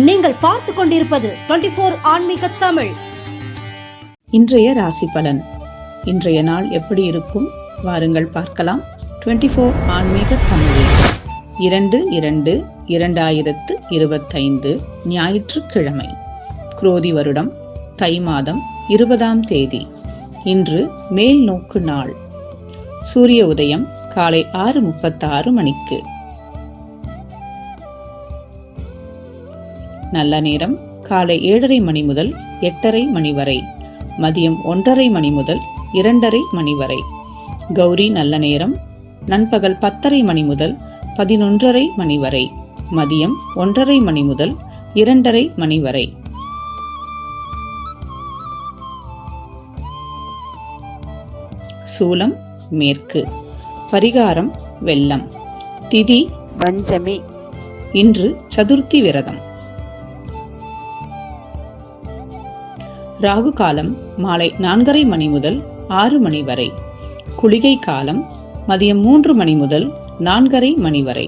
நீங்கள் பார்த்து கொண்டிருப்பது 24 ஆன்மீக தமிழ். இன்றைய ராசி பலன். இன்றைய நாள் எப்படி இருக்கும் வாருங்கள் பார்க்கலாம். 24 ஆன்மீக தமிழில் 2/2/2025 ஞாயிற்றுக்கிழமை, குரோதி வருடம், தை மாதம் 20ஆம் தேதி. இன்று மேல் நோக்கு நாள். சூரிய உதயம் காலை 6:36 மணிக்கு. நல்ல நேரம் காலை 7:30 மணி முதல் 8:30 மணி வரை, மதியம் 1:30 மணி முதல் 2:30 மணி வரை. கௌரி நல்ல நேரம் நண்பகல் 10:30 மணி முதல் 11:30 மணி வரை, மதியம் 1:30 மணி முதல் 2:30 மணி வரை. சூலம் மேற்கு. பரிகாரம் வெல்லம். திதி பஞ்சமி. இன்று சதுர்த்தி விரதம். ராகு காலம் மாலை 4:30 மணி முதல் 6 மணி வரை. குளிகை காலம் மதியம் 3 மணி முதல் 4:30 மணி வரை.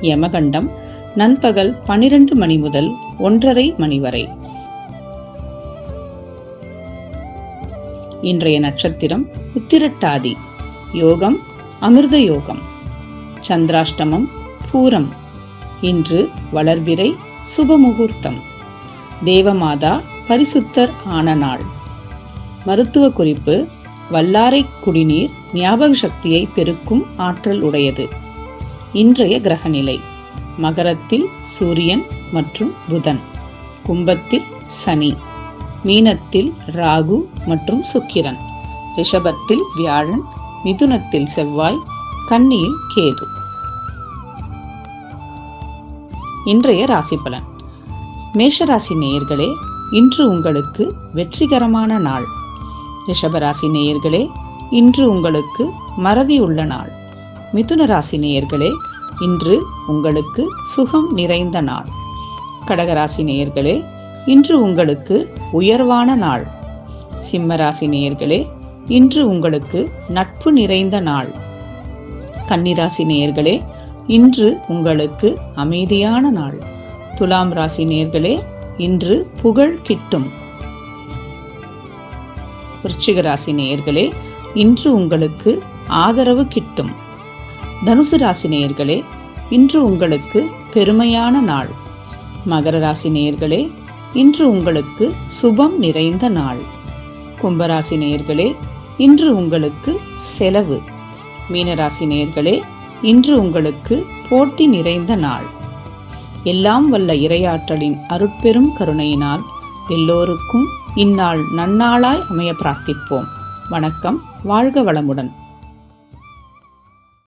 யமகண்டம் நண்பகல் 12 மணி முதல் 1:30 மணி வரை. இன்றைய நட்சத்திரம் உத்திரட்டாதி. யோகம் அமிர்த யோகம். சந்திராஷ்டமம் பூரம். இன்று வளர்பிறை சுபமுகூர்த்தம். தேவமாதா பரிசுத்தர் ஆன நாள். மருத்துவ குறிப்பு: வல்லாரை குடிநீர் ஞாபக சக்தியை பெருக்கும் ஆற்றல் உடையது. இன்றைய கிரகநிலை: மகரத்தில் சூரியன் மற்றும் புதன், கும்பத்தில் சனி, மீனத்தில் ராகு மற்றும் சுக்கிரன், ரிஷபத்தில் வியாழன், மிதுனத்தில் செவ்வாய், கன்னியில் கேது. இன்றைய ராசி பலன். மேஷராசி நேயர்களே, இன்று உங்களுக்கு வெற்றிகரமான நாள். ரிஷபராசி நேயர்களே, இன்று உங்களுக்கு மறதி உள்ள நாள். மிதுன ராசி நேயர்களே, இன்று உங்களுக்கு சுகம் நிறைந்த நாள். கடகராசி நேயர்களே, இன்று உங்களுக்கு உயர்வான நாள். சிம்மராசி நேயர்களே, இன்று உங்களுக்கு நட்பு நிறைந்த நாள். கன்னிராசி நேயர்களே, இன்று உங்களுக்கு அமைதியான நாள். துலாம் ராசி நேயர்களே, இன்று புகழ் கிட்டும். விருச்சிக ராசி நேயர்களே, இன்று உங்களுக்கு ஆதரவு கிட்டும். தனுசு ராசி நேயர்களே, இன்று உங்களுக்கு பெருமையான நாள். மகர ராசி நேயர்களே, இன்று உங்களுக்கு சுபம் நிறைந்த நாள். கும்பராசி நேயர்களே, இன்று உங்களுக்கு செலவு. மீனராசி நேயர்களே, இன்று உங்களுக்கு போட்டி நிறைந்த நாள். எல்லாம் வல்ல இறையாற்றலின் அருட்பெரும் கருணையினால் எல்லோருக்கும் இந்நாள் நன்னாளாய் அமைய பிரார்த்திப்போம். வணக்கம். வாழ்க வளமுடன்.